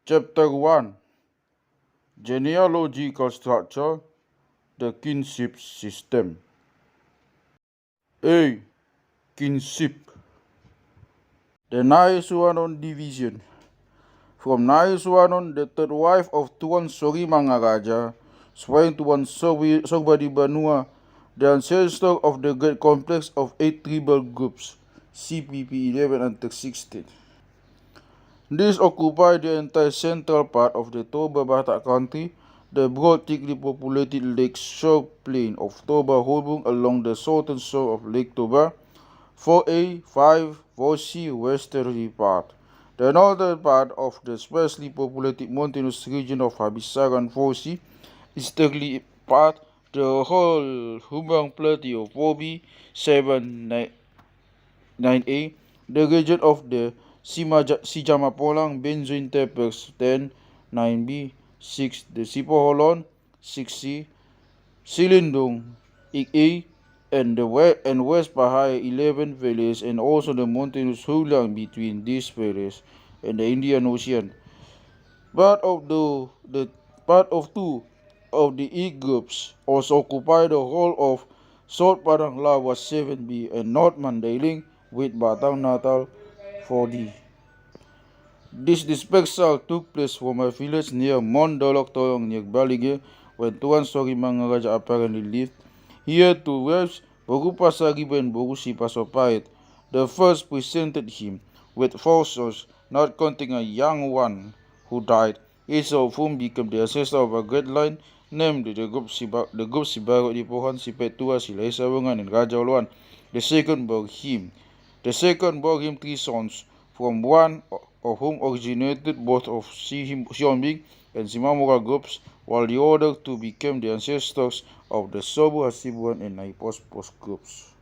Chapter 1 Genealogical Structure, the Kinship System. A. Kinship. The Nai Suanon Division. From Nai Suanon, the third wife of Tuan Sori Mangaraja, swaying Tuan Sorba di Banua, the ancestor of the great complex of 8 tribal groups, CPP 11 and 16. These occupy the entire central part of the Toba Batak country, the broad, thickly populated lake shore plain of Toba Hobung along the southern shore of Lake Toba, 4A, 5, 4C westerly part. The northern part of the sparsely populated mountainous region of Habisaran 4C, easterly part, the whole Humbang Plateau of 4B, 7, 9A, the region of the Sijamapolang Benzoin Tapers 10, 9B, 6, the Sipoholon 6C, Silindung A, and the West Bahai 11 valleys, and also the mountainous hulang between these valleys and the Indian Ocean. Part of two of the E groups also occupy the whole of South Padang Lawa 7B and North Mandailing with Batang Natal 4D. This dispersal took place from a village near Mount Dolok Toyong near Balige, where Tuan Sori Mangaraja apparently lived. Here two wives, Bogu Pasariba and Bogu Sipasopait, the first presented him with 4 sons, not counting a young one who died, each of whom became the ancestor of a great line, named the group Sibarot di Pohan, Sipetua, Silai Sawangan, and Rajauluan. The second bore him 3 sons, from one of whom originated both of Siombing and Simamura groups, while the other 2 became the ancestors of the Sobu Hasibuan and Naipospos groups.